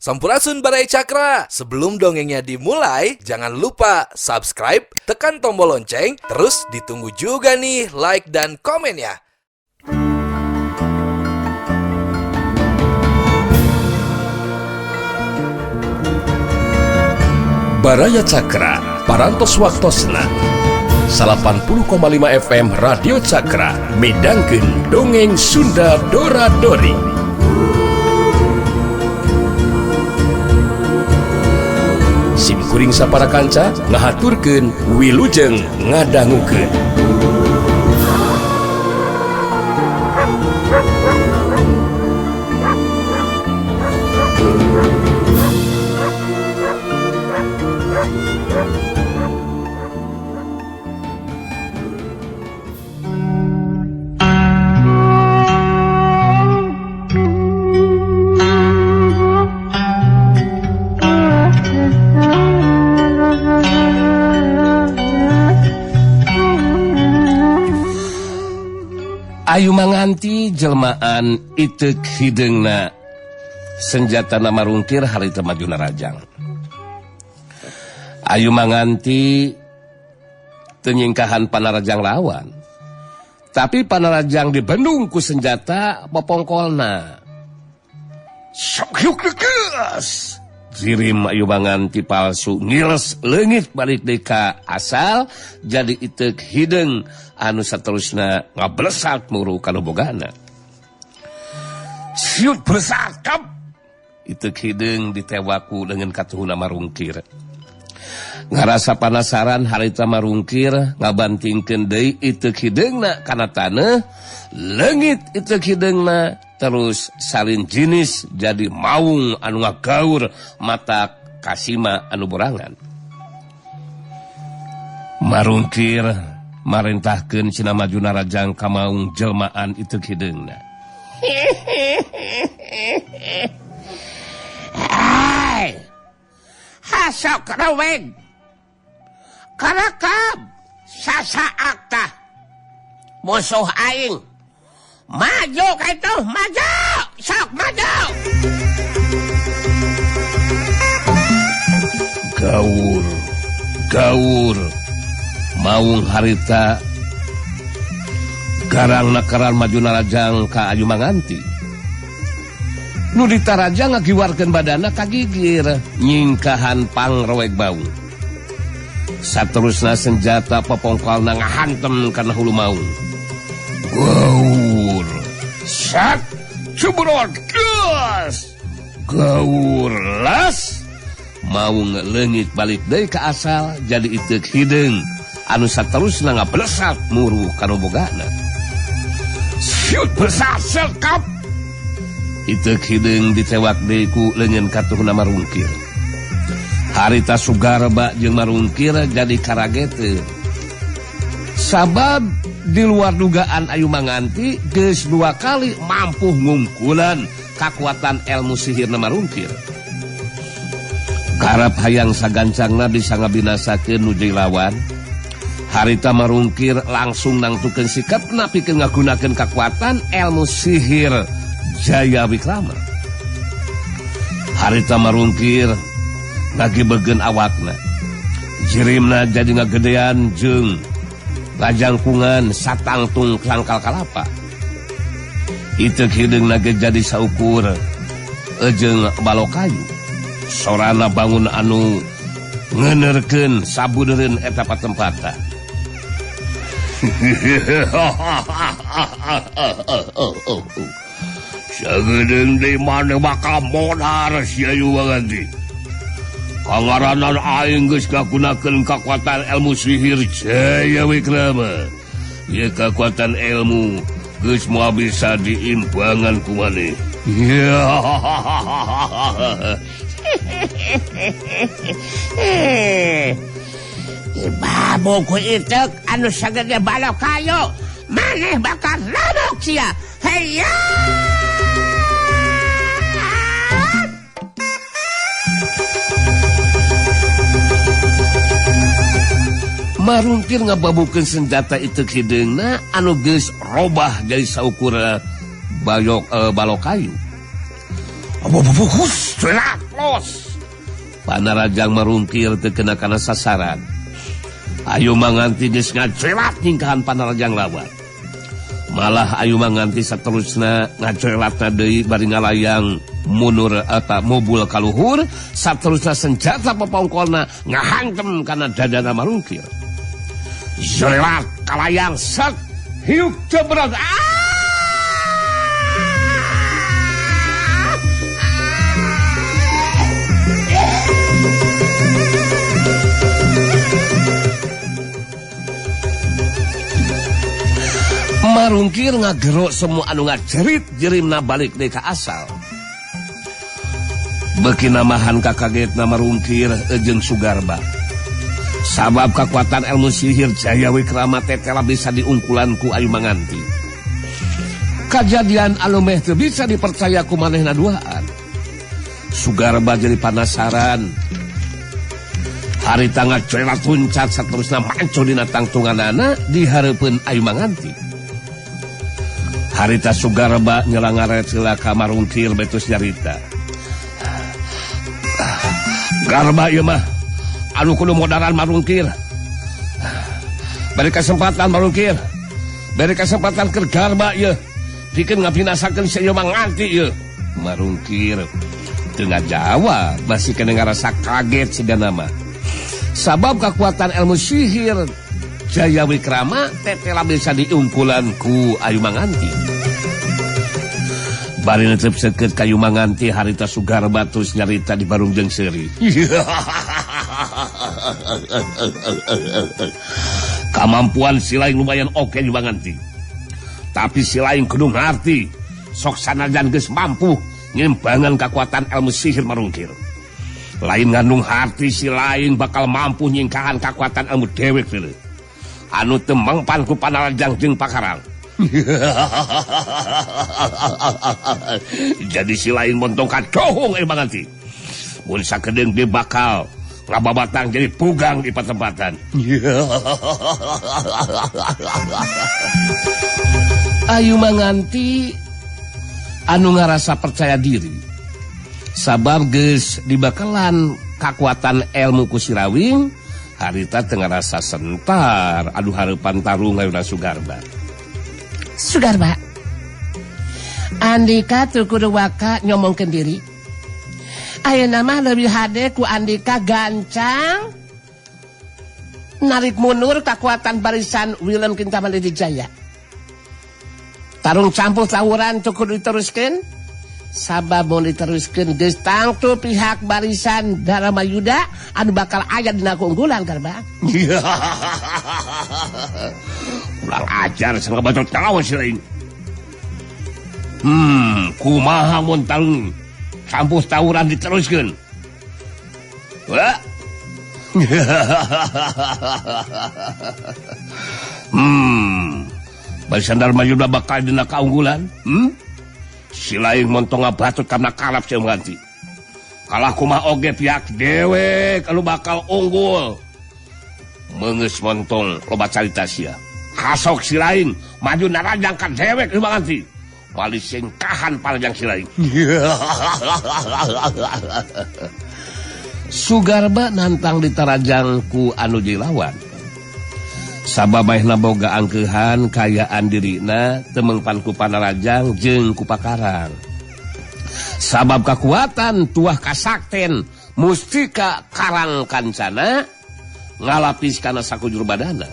Sampurasun Barai Cakra. Sebelum dongengnya dimulai, jangan lupa subscribe, tekan tombol lonceng, terus ditunggu juga nih like dan komennya. Baraya Cakra, parantos waktosna 80,5 FM Radio Cakra, midangkeun dongeng Sunda Dora-Dori. Simkuring sapara kanca ngahaturkeun wilujeng ngadangukeun. Ayu manganti jelmaan itek hidengna senjata nama rungkir harita majuna rajang. Ayu manganti tenyingkahan panarajang lawan, tapi panarajang dibendung ku senjata popongkolna. Sokyuk deges jirim ayu manganti palsu ngiles leungit balik deka asal jadi itek hideng anu saterusna ngablesat muru kana bogana. Siut bersakap itek hideng ditewaku dengan katuhuna marungkir. Ngarasa panasaran harita marungkir ngabantingkeun deui itek hidengna kana taneuh, leungit itek hidengna terus salin jenis jadi maung anu ngagaur mata kasima anu borangan. Marungkir marentahkeun cenah majuna rajang ka maung jelmaan itek hidengna. Hai, hasok raweg, karakab, sasaak tah, musuh aing. Maju kaitu, maju, sok maju. Gaur, maung harita garang nakaran majuna rajang ka ayu manganti. Nu ditarajang ngagiwarkeun badana kagigir nyingkahan pangroweg bau. Saterusna senjata popongkolna ngahantem kana hulu maung. Gaur, sak, cuburot, gas, gaur, las, maung leungit balik deui ka asal jadi itek hideng anu saterusna ngablesat muru kana bogana. Siut besar sekap itek hideng ditewak deui ku leungeun katuhna marungkir. Harita Sugarba jeung marungkir jadi karageteun. Sabab di luar dugaan ayu manganti geus 2 kali mampu ngungkulan kakuatan ilmu sihir marungkir. Karap hayang sagancangna bisa ngabinasakeun nu jadi lawan, harita marungkir langsung nangtukeun sikapna pikeun ngagunakeun kakuatan ilmu sihir Jaya Wikrama. Harita marungkir ngagibeugeun awakna, jirimna jadi ngagedean jeung ngajangkungan satangtung kelangkal kalapa. Itek hideng nage jadi saukur ejeng balok kayu. Sorana bangun anu ngenerkeun sabudereun eta patempatan. Sagedeng deui maneh bakal modar si ayu manganti. Kangaranan aing geus ngagunakeun kakuatan ilmu sihir Jaya Wikrama. Ieu kakuatan ilmu geus moal bisa diimbangan ku maneh. Babu ku itek anu sagede balok kayu, maneh bakal ramok sia. Heya! Marungkir ngababukeun senjata itek hideungna anu geus robah jadi saukur balok kayu. Abu-abu-hus, celak. ceplos. Panarajang marungkir terkena kana sasaran. Ayu manganti geus ngacelat ningkahan panarajang lawan. Malah ayu manganti saterusna ngacelatna deui bari ngalayang munur eta mobul kaluhur, saterusna senjata pepongkolna ngahantem kana dadana marungkir. Jorelat kalayang set hiuk jebret. Marungkir ngagerok semua anu ngajerit jerimna balik deui ka asal. Beuki namahan kakagetna marungkir jeung Sugarba. Sabab kekuatan ilmu sihir Jaya Wikrama teh telah bisa diungkulan ku Ayu Manganti. Kajadian anu meh teu bisa dipercaya ku manehna duaan. Sugarba jadi penasaran. Harita ngacelat tuncat saterusna manco dina tangtunganana di hareupeun Ayu Manganti. Harita Sugarba nyelangaret heula ka marungkir betus nyarita. Garba ieu mah anu kudu modaran marungkir. Beri kesempatan marungkir. Beri kesempatan ke Garba ieu. Pikeun ngabinasakeun si Ayu Manganti ieu. Marungkir teu ngajawab, masih kena ngarasa kaget sigana mah. Sabab kekuatan ilmu sihir Jaya Wikrama telah bisa diungkulan ku Ayu Manganti. Bari netep seukeut ka Ayu Manganti harita Sugarba terus nyarita di barung jeung seuri. Kemampuan si lain lumayan oke Ayu Manganti. Tapi si lain kudu ngarti sok sanajan geus mampu ngimbangan kekuatan ilmu sihir marungkir. Lain ngandung hati si lain bakal mampu nyingkahan kekuatan ilmu dewek teh. Anu teu mangpan ku panarajang jeung pakarang. Jadi si lain montong kacohong Ayu Manganti. Mun sakedeung dia bakal ngababatang jadi pugang di patempatan. Ayu Manganti anu ngarasa percaya diri. Sabab geus dibakalan kekuatan ilmu ku Sirawing, harita teu ngarasa sentar adu hareupan tarung Ayu Sugarba. Sugarba, Andika teu kudu waka nyomongkeun diri. Ayeuna mah leuwih hade ku Andika gancang narik mundur kekuatan barisan Willem Kintamani Jaya. Tarung campuh tawuran cukup diteruskeun. Sabab mau diteruskeun geus tangtu pihak barisan Daramayuda anu bakal aya dina keunggulan Garba. Kurang ajar sang bacot lawan si lain. Kumaha mun tarung campuh tawuran diteruskeun. Wah. Barisan Daramayuda bakal dina keunggulan. Si lain montong ngabatut karena kalap si Manganti. Kalah kumaha oge pihak dewek anu bakal unggul. Meungeus montong loba carita sia. Hasok si lain maju narajang ka dewek Ayu Manganti. Bali singkahan parajang si lain. Sugarba nantang ditarajang ku anu jilawan. Sabab maehna boga angkeuhan kayaan dirina teu mangpan ku panarajang jeung ku pakarang. Sabab kakuatan tuah kasakten mustika karang kancana ngalapis kana sakujur badana.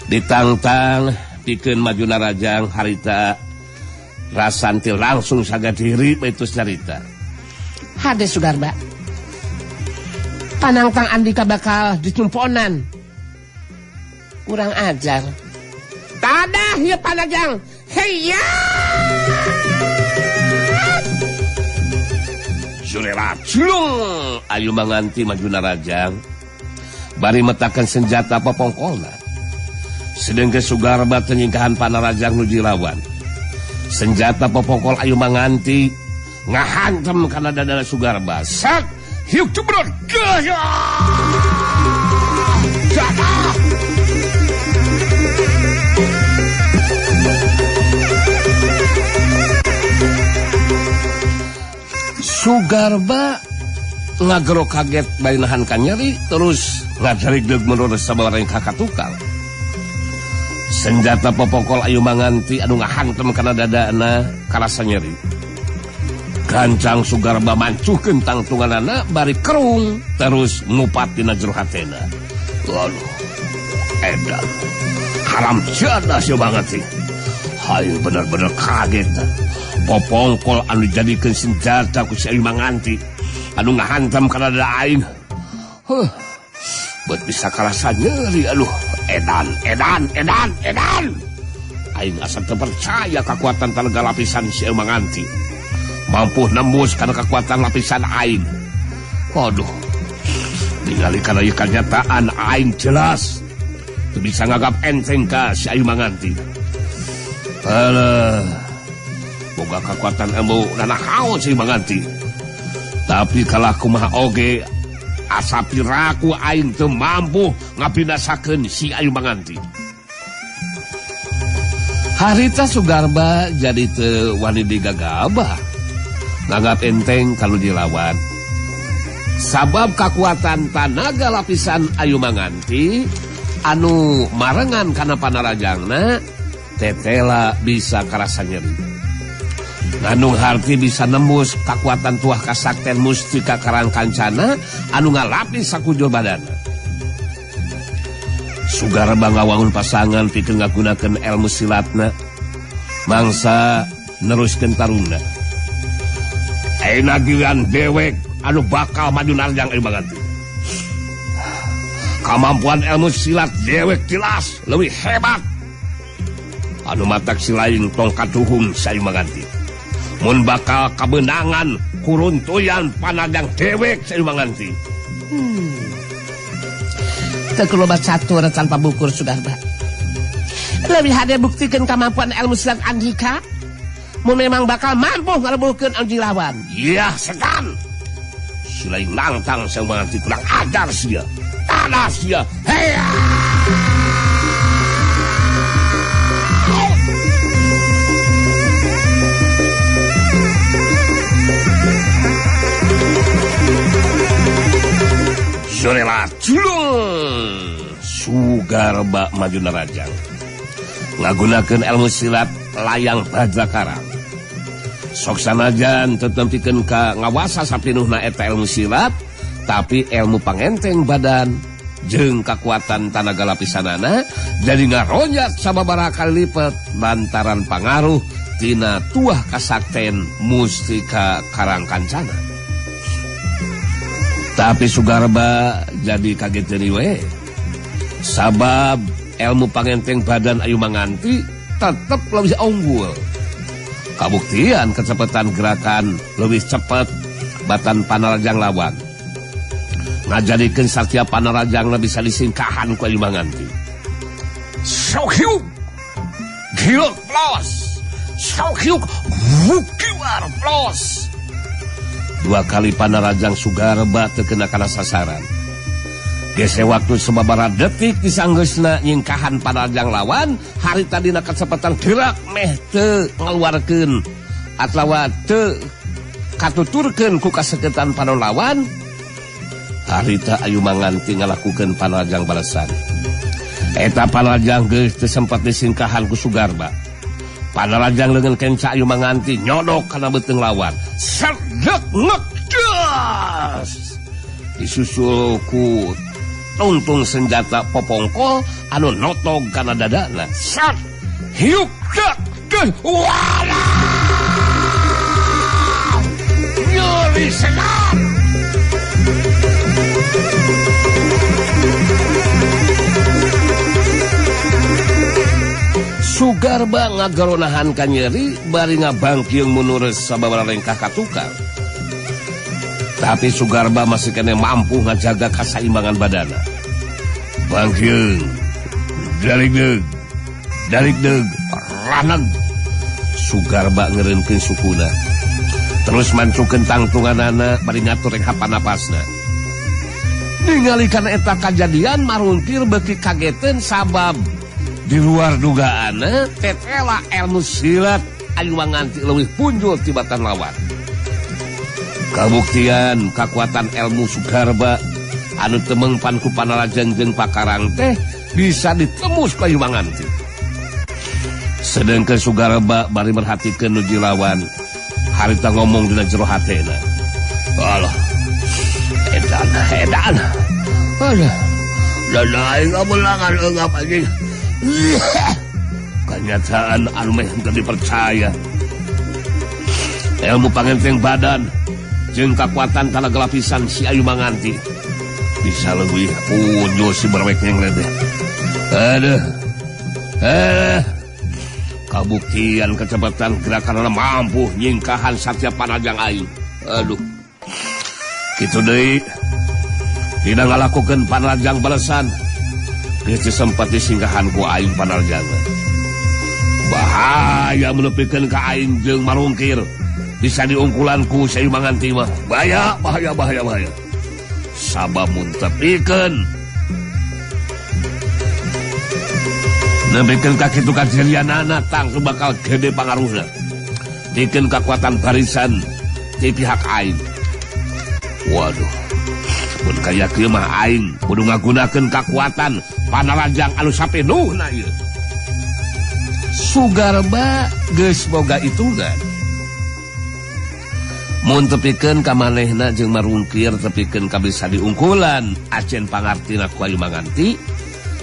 Ditangtang pikeun maju narajang harita Rasanti langsung sagadiri betus carita. Hade Sugarba, panangtang Andika bakal dicumponan. Kurang ajar. Tadah ya panajang. Heya. Jurelat culung Ayu Manganti maju narajang. Bari metakan senjata pepongkolna. Sedengke Sugarba tenyingkahan panarajang nu dilawan. Senjata pepongkol Ayu Manganti ngahantem kana dadana Sugarba. Sak hiuk cebrot. Gaya. Jatah. Sugarba ngagero kaget bari nahan ka nyeri terus ngajarig deug menurut sabareng kakatukang. Senjata popokol ayu manganti anu ngahantem kana dadana karasa nyeri. Gancang Sugarba mancuhkeun tangtunganana bari kerung terus ngupat dina jero hatena. Waduh, edan. Haram jada si manganti. Hayu bener-bener kaget. Popongkol anu jadikeun senjata ku si ayu manganti anu ngahantam kana dada aing. Buat bisa karasa nyeri aduh. Edan. Aing asa teu percaya kekuatan tenaga lapisan si ayu manganti mampu nembus karena kekuatan lapisan aing. Waduh, ningali kana ieu kenyataan aing jelas teu bisa ngagap enteng ka si ayu manganti. Alah, boga kekuatan ilmu nanahaon si manganti. Tapi kalah kumaha oge asa piraku aing teu mampu ngabinasakeun si ayu manganti. Harita Sugarba jadi teu wani digagabah nganggap enteng kalau dilawan. Sabab kekuatan tenaga lapisan ayu manganti anu marengan kana panarajangna tetela bisa karasa nyeri. Anu harti bisa nembus kekuatan tuah kasakten mustika karang kancana anu ngalapis sakujur badanna. Sugarba ngawangun pasangan pikeun ngagunakeun ilmu silatna mangsa neruskeun tarungna. Ayeuna giliran dewek anu bakal maju narjang ayu manganti. Kemampuan ilmu silat dewek jelas leuwih hebat. Anu matak silaing tongkat tuhung si ayu manganti. Mun bakal kebenangan kuruntuyan panajang dewek si ayu manganti. Teu loba catur tanpa bukur Sugarba. Lebih hade buktikan kemampuan ilmu silat Andika. Mun memang bakal mampu ngarebulkeun anu dilawan. Iya, setan. Selain lantang si ayu manganti kurang ajar sia. Tanah sia. Heya! Sorela culung Sugarba maju narajang ngagunakeun ilmu silat layang bajrakara. Sok sanajan tetempikeun ka ngawasa sapinuhna eta ilmu silat tapi ilmu pangenteng badan jeung kekuatan tenaga lapisanana jadi ngaronjat sababaraha kali lipat lantaran pangaruh tina tuah kasakten mustika karang kancana. Tapi Sugarba jadi kaget deui we. Sabab ilmu pangenteng badan ayu manganti tetep lebih unggul. Kabuktian kecepatan gerakan lebih cepat batan panarajang lawan. Ngajadikeun satiap panarajang bisa disingkahan ku ayu manganti. Sokyuk gilok plus. Sokyuk wukiwar plus. 2 kali panarajang Sugarba terkena kana sasaran. Gese waktu sababaraha detik disanggeusna nyingkahan panarajang lawan, harita dina kecepatan gerak meh teu ngaluarkeun atawa teu katuturkeun ku kasagetan panon lawan. Harita ayu manganti ngalakukeun panarajang balesan. Eta panarajang geus teu sempat disingkahan ku Sugarba. Panarajang leungeun kenca ayu manganti nyodok kana beuteung lawan. Serdek ngekdas. Disusul ku tuntung senjata popongkol anu notog kana dadana. Sat hiuk ke wala. Nyeri segar. Sugarba ngagaronahan ka nyeri bari ngabangkiung menurut sababaraha rengkah katukang. Tapi Sugarba masih kena mampu ngajaga kasaimbangan badana. Bangkiung, darik deug, raneg. Sugarba ngeureunkeun sukuna. Terus mancukeun tangtunganana bari ngatur reng hapa napasna. Ningali kana eta kajadian marungkir beuki kageteun sabab di luar dugaanna tetela ilmu silat ayu manganti leuwih punjul tibatan lawan. Kabuktian kekuatan ilmu Sugarba anu temeng panku panalajang jeung pakarang teh bisa ditembus ka Yumanganti. Sedangkan Sugarba bari merhatikeun nuju lawan harita ngomong dina jero hatena. Alah, edan. Alah, dan aing amulangan eungap anjing. Kenyataan anu meh teu dipercaya. Ilmu pangenteng badan jeung kekuatan tanaga lapisan si Ayu Manganti bisa lebih unyu si berwek yang ledeh. Aduh. Kabuktian kecepatan gerakan mampu nyingkahan satya panajang aing. Aduh. Kitu deui. Tidak ngalakukeun panajang balesan. Geus sempat disinggahan ku aing panajang. Bahaya menepikeun ka aing jeung marungkir. Bisa diungkulan ku si Ayu Manganti mah. Bahaya. Sabab mun tepikeun nepikeun ka kitu kajelianana tang bakal gede pangaruhna. Dikeun kekuatan barisan di pihak aing. Waduh. Mun kaya kieu mah aing kudu ngagunakeun kekuatan panalajang anu sapenuhna ieu. Sugarba geus boga itugan. Mun tepikeun ka manehna jeung marungkir tepikeun ka bisa diungkulan acen pangartina ku Ayu Manganti.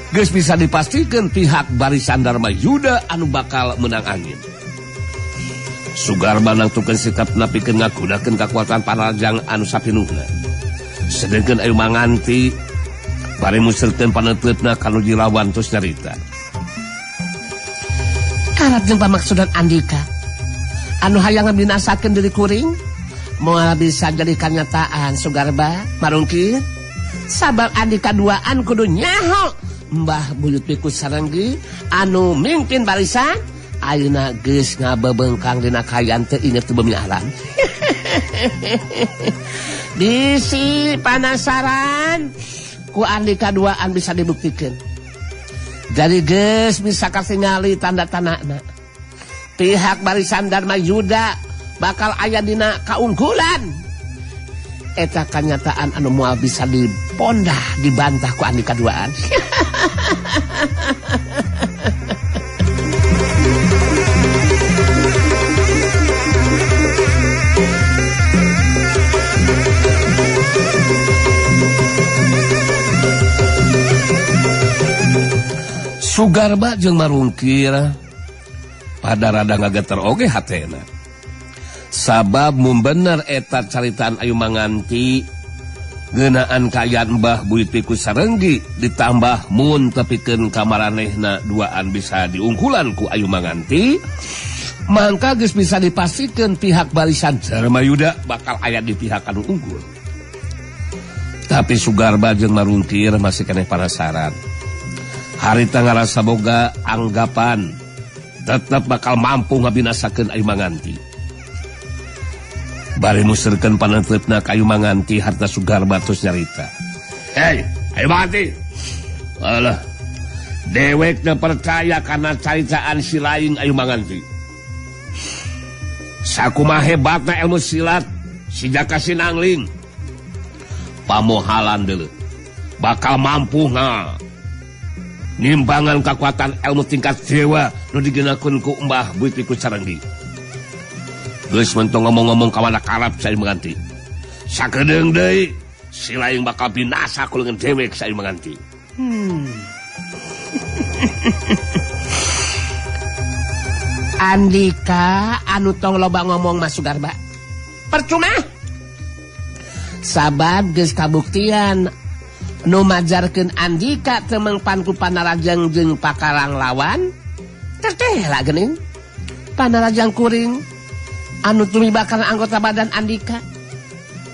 Geus bisa dipastikan pihak barisan Dharma Yuda anu bakal menang angin. Sugarba nangtukeun sikap napikeun ngagunakeun kekuatan panalajang anu sapinuhna. Sedengkeun Ayu Manganti bari musirkeun paneuteupeuna ka nuju lawan tos nyarita. Karat jeung pamaksudan Andika anu hayang ngabinasakeun diri kuring moal bisa jadi kenyataan. Sugarba marungkir sabab Andika duaan kudu nyaho Mbah Buyut Piku Sarenggi anu mimpin barisan ayeuna geus ngabebengkang dina kayan teu inget teu bumi alam. Bisi panasaran ku Andika duaan bisa dibuktikan. Jadi geus bisa katingali tanda-tandana pihak barisan Dharma Yuda bakal aya dina kaunggulan. Eta kenyataan anu moal bisa dipondah dibantah ku Andika duaan. Sugarba jeung marungkir pada rada ngageter oge hatena. Sabab mun bener eta caritaan Ayu Manganti ngeunaan kayan Mbah Buyut Piku Sarenggi ditambah mun tepikeun ka maranehna duaan bisa diungkulan ku Ayu Manganti, mangka geus bisa dipastikeun pihak barisan Dharma Yuda bakal aya di pihak anu unggul. Tapi Sugarba jeung marungkir masih keneh penasaran. Harita ngarasa boga anggapan tetep bakal mampu ngabinasakeun Ayu Manganti. Bari musirkeun paneuteupeuna ka Ayu Manganti harta Sugarba tos nyarita. Hei, Ayu Manganti. Alah. Dewek teu percaya kana caritaan si laing Ayu Manganti. Sakumaha hebatna ilmu silat si Jaka Sinangling. Pamohalan deuleu. Bakal mampu nimbangan kekuatan ilmu tingkat dewa nu digunakeun ku Mbah Buyut Piku Sarenggi. Geus mentong ngomong-ngomong ka mana karap si Ayu Manganti. Sakedeung deui si laing bakal binasa ku leungeun dewek si Ayu Manganti. Andika anu tong loba ngomong Mas Sugarba percuma. Sabab geus kabuktian nu majarkeun Andika temeng panku panarajang jeung pakarang lawan tertela geuning. Panarajang kuring anu tumibakan anggota badan Andika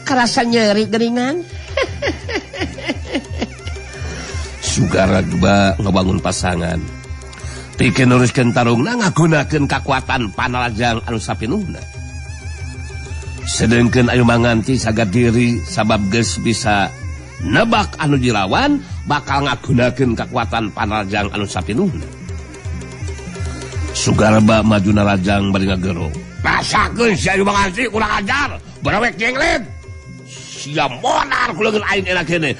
kerasa nyeri geuningan. Sugarba ngebangun pasangan pikeun nuruskeun tarungna ngagunakeun kekuatan panalajang anu sapinuhna. Sedengkeun Ayu Manganti sagad diri sabab geus bisa nebak anu dilawan bakal ngagunakeun kekuatan panalajang anu sapinuhna. Sugarba maju narajang bari ngagero. Rasakeun si Ayu Manganti kurang ajar, Berawek jenglet. Sia modar kuleun aing enak kene.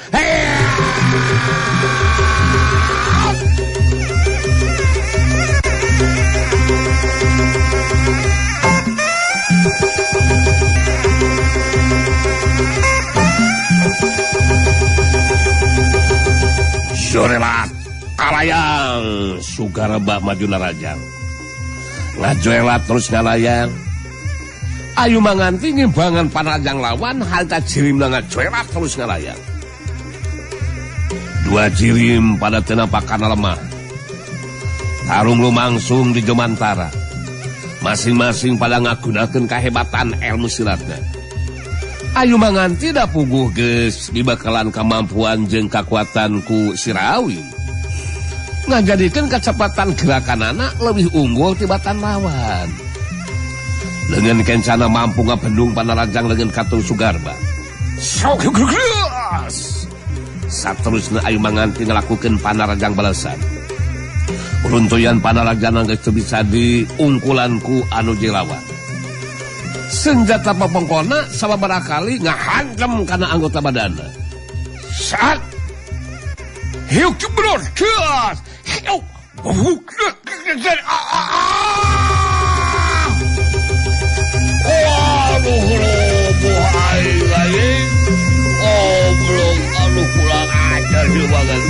Sorelat kalayang Sugarba maju narajang. Ngajoelat terus ngalayang. Ayu manganti ngimbangan panajang lawan halta jirimna ngajoelat terus ngalayang. Dua jirim pada tenapakan lemah. Tarung lumangsung di jomantara. Masing-masing pada ngagunakeun kahebatan ilmu silatna. Ayu manganti da puguh geus dibakalan kemampuan jeung kakuatan ku Sirawi. Ngajadikeun kecepatan gerakanana leuwih unggul tibatan lawan. Dengan kencana mampu ngabendung panarajang dengan Katung Sugarba. Saterusna Ayu manganti ngelakukeun panarajang balasan. Runtuyan panarajang geus teu bisa diungkulanku anu jelawan. Senjata papongkona sababaraha kali ngahancem kana anggota badanna. Saat hiuk cebrot keas. Hiuk belum anu kurang ajar ieu banget.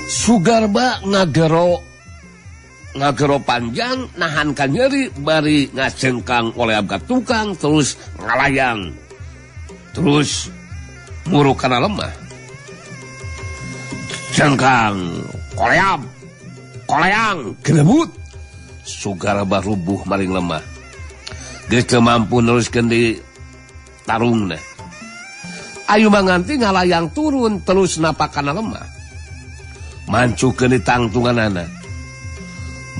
Sugarba ngagero panjang nahankan nyeri bari ngacengkang oleh abgat tukang terus ngalayang terus muru kana lemah cengkang koleang gerebut Sugarba rubuh maring lemah geus teu mampu neruskeun di tarungna. Ayu manganti ngalayang turun terus napak kana lemah mancukeun di tangtunganana.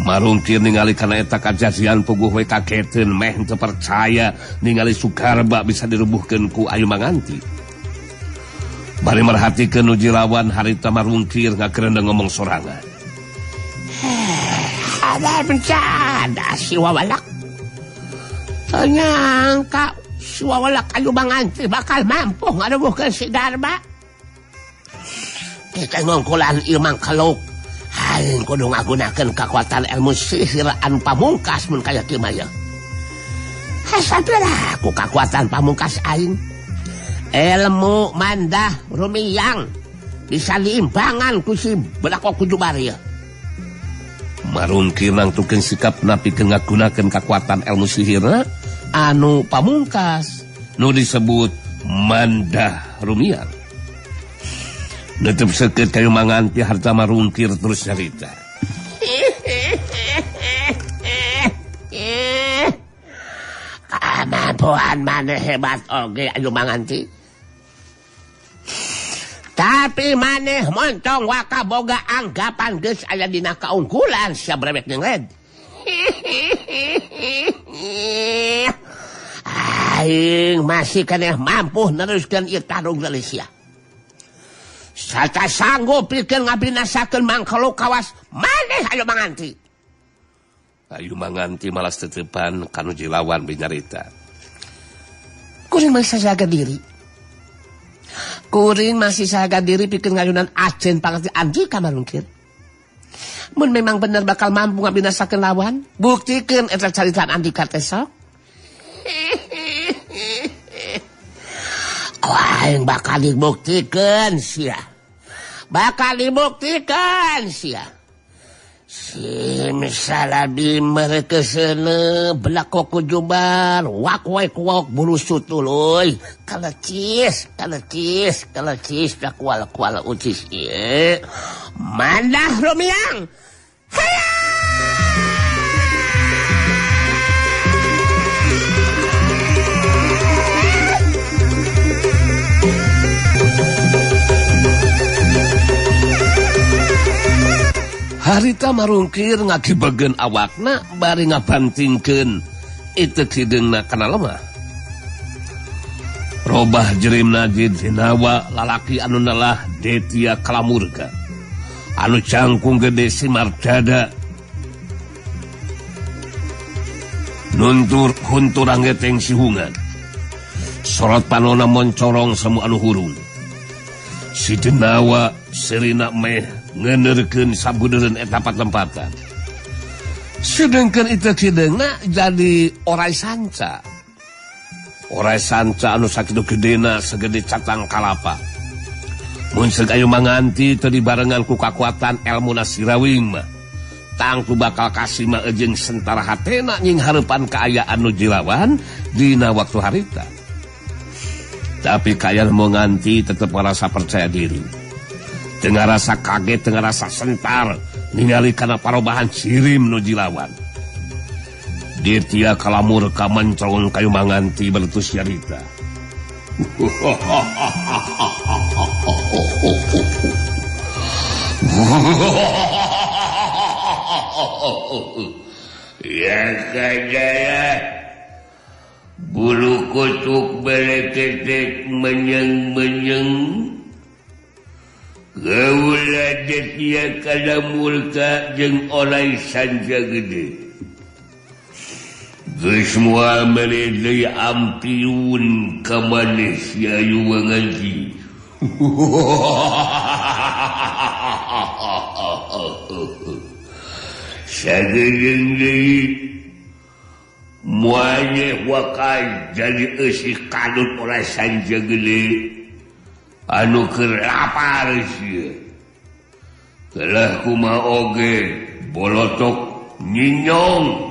Marungkir ningali kana eta kajadian puguh we kageteun meh teu percaya ningali Sugarba bisa dirubuhkeun ku Ayu manganti. Bari merhatikeun nuju lawan harita marungkir ngakereundeng ngomong sorangan. Ada bencana si Wawalak. Ternyangka si Wawalak Ayu manganti bakal mampu ngarubuhkeun si Sugarba. Kita ngongkulan ilmu kaluk. Aing kudu ngagunakeun kekuatan ilmu sihir anu pamungkas mun kaya kieu mah. Hasadlah ku kekuatan pamungkas aing. Ilmu mandah rumiyang bisa diimbangan ku si Belako Kujubar ieu. Marungkir nangtukeun sikap napikeun ngagunakeun kekuatan ilmu sihir anu pamungkas nu disebut mandah rumiyang. Netep seket kayu manganti harta marungkir terus cerita. Kemampuan mana hebat oge Ayu manganti. Tapi maneh montong waka boga anggapan geus aya dina kaunggulan sia brewek nengred. Aing masih keneh mampu neruskeun ieu tarung Malaysia. Sata sanggup pikeun ngabinasakeun mangkaluk kawas maneh Ayu manganti. Ayu manganti malas tetepan kanu jilawan binyarita. Kuring masih saga diri. Kuring masih saga diri pikeun ngayunan ajen pangati Andika marungkir. Mun memang bener bakal mampu ngabinasakeun lawan, buktikeun eta caritaan Andika teh sok. Aing bakal dibuktikan sia. Simsalabim merkeseuna Belako Kujubar wak bulu sutuluy kalecis dak kuala ucis ieu mandah rumiyang hayang. Harita marungkir ngagibegeun awakna bari ngabantingkeun itu hidungna kana lemah. Robah jerim najid hinawa lalaki anu nalah Detya Kalamurka anu cangkung gede simar dada nuntur hunturang geteng sihungan sorot panona moncorong semu anu hurung si denawa serina meh ngenerkeun sabudeureun eta patempatan sedengkeun itu hidungna jadi orai sanca. Orai sanca anu sakitu gedena segede catang kalapa. Mun ceuk ayu manganti teu dibarengan ku kakuatan elmu Sirawing mah. Tangtu bakal kasih mah jeung sentara hatena nying hareupan kaayaan nu jilawan dina waktu harita. Tapi kaayaan mau nganti tetep ngarasa percaya diri. Teu ngarasa kaget, teu ngarasa sentar ningali kana parobahan sirim nu jilawan. Detya Kalamurka mencolong kayu manganti beletus nyarita. Ya kajaya bulu kutuk beleketek menyeng-menyeng gaula Detya Kalamurka jeung orai sanca gede. Geus moal maneh deui ampiun ka maneh si ayu manganti. Sagedeung deui moal nyeh wakal jadi eusi kadut orai sanca gede anu keur lapar sia. Telah kumaha oge bolotok nyinyong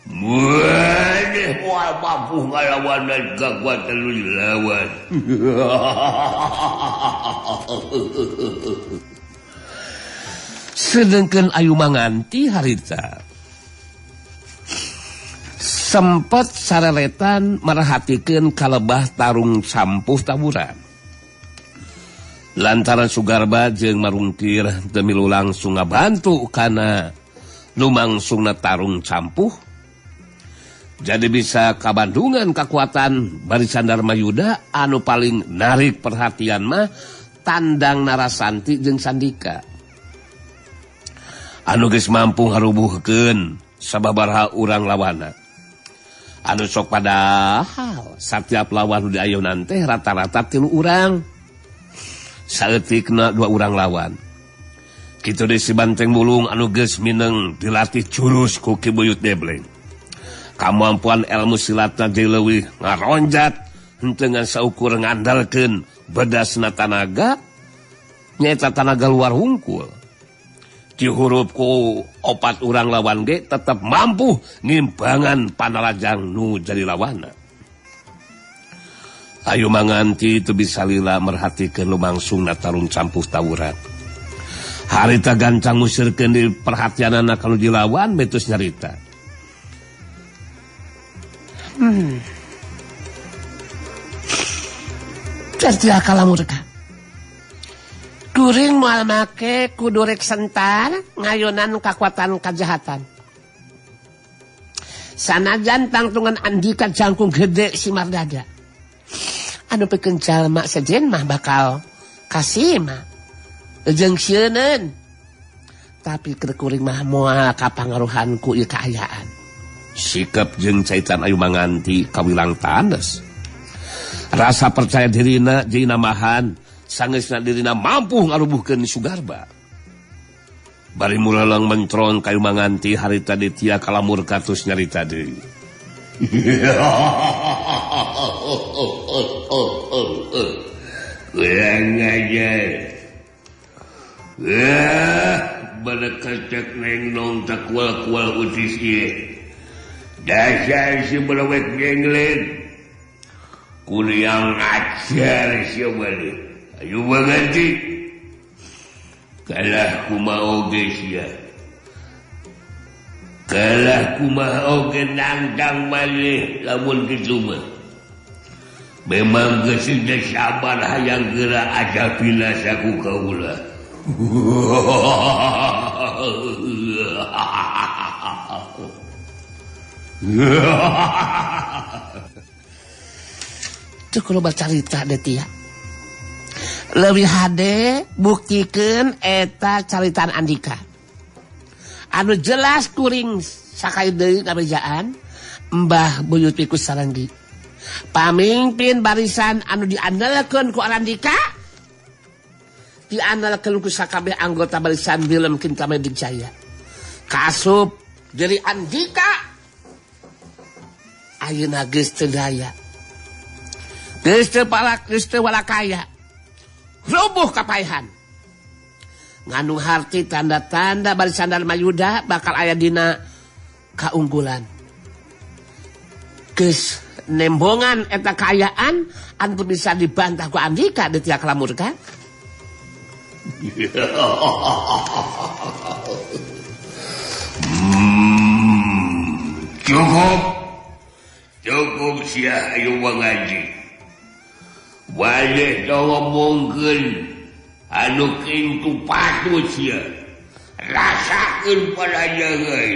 maneh moal mampu ngalawan dan kakuatan lu dilawan. Sedengkeun ayu manganti harita sempet sareletan merhatikeun kalebah tarung sampuh taburan. Lantaran Sugarba jeung Marungkir teu milu langsung ngabantu kana lumangsungna tarung campuh. Jadi bisa kabandungan kekuatan barisan Darmayuda anu paling narik perhatian mah Tandang Narasanti jeung Sandika. Anu geus mampu ngarubuhkeun sababaraha urang lawana. Anu sok padahal setiap lawan di ayeuna teh rata-rata 3 urang. Saeutikna 2 urang lawan. Kitu deui si Banteng Mulung anu geus mineng dilatih jurus ku Ki Buyut Debleng. Kemampuan ilmu silatna deui leuwih ngaronjat henteu ngan saukur ngandalkeun bedasna tanaga nyaeta tanaga luar hungkul. Dihurup ku 4 urang lawan ge tetep mampu ngimbangan panalajang nu jadi lawana. Ayu manganti teu bisa lila merhatikeun lumangsungna tarung campuh tawuran. Harita gancang musirkeun di perhatianana kalau dilawan betus nyarita. Detya Kalamurka kuring moal make kudu rek sentar ngayunan kakuatan kajahatan. Sanajan tangtungan Andika jangkung gede simar dada. Anu pikeun jalma sejen mah bakal kasih mah jeung sieunun. Tapi keur kuring mah moal kapangaruhan ku ieu kaayaan. Sikap jeung caitan ayu manganti kawilang tandes. Rasa percaya dirina jeung namahan sangeusna dirina mampu ngarubuhkeun Sugarba. Bari mulalang mencron kayu manganti harita Detya Kalamurka tus nyarita deui. Kurang ajar. Bada kacak neng nong tak kual-kual utis ieu. Dasar si belewek genglet kuliang ajar si balik ayu manganti kalah kumaha oge sia kalah kumaha oge nangtang malih lamun kitu mah memang geus teu sabar hayang geura ajabila saku kaula. Itu kalau bercerita deh tia. Lebih hade buktikan eta caritaan Andika. Anu jelas kuring sakali deui kabejaan Mbah Buyut Pikus Saranggi. Pamimpin barisan anu diandalkeun ku Andika. Diandalkeun ku sakabeh anggota barisan Wilem Kintamani Jaya. Kasup jadi Andika. Ayeuna geus teu daya. Geus teu palak, geus teu walakaya. Rubuh kapaihan. Nganu harti tanda-tanda barisan Dharma Yuda bakal aya dina kaunggulan. Geus nembongan eta kaayaan anu bisa dibantah ku Andika di tiak lamur kan? Cukup sia ayo ngaji. Waleh ngomongkeun anu kitu patut sia. Rasakeun palajangan.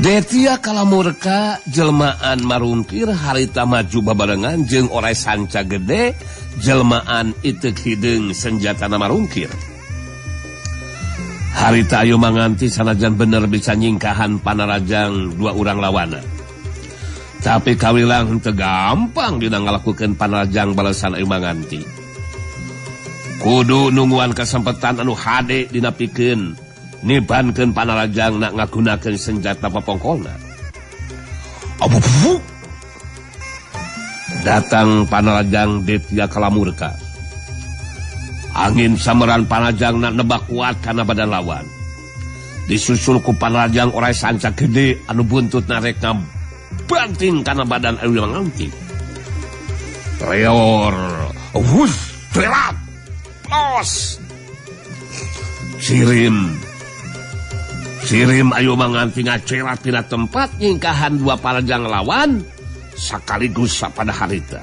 Detia kalamurka jelmaan marungkir harita maju babarengan jeung orai sanca gede jelmaan itek hideung senjatana marungkir. Harita ayu manganti sanajan bener bisa nyingkahan panarajang dua urang lawana. Tapi kawilang teu gampang dina ngalakukeun panarajang balesan ayu manganti. Kudu nungguan kesempatan anu hade dina pikeun nibankeun panarajang nak ngagunakeun senjata papongkolna. Abuh. Datang panarajang Detia kalamurka. Angin sameran panarajang nak nebak kuat kana badan lawan. Disusul ku panarajang orai sanca gede anu buntutna rek ngabanting kana badan ayu manganti. Reor. Wush, telat. Los. Sirim ayu manganti ngacerat tina tempat nyingkahan dua panarajang lawan sekaligus pada harita.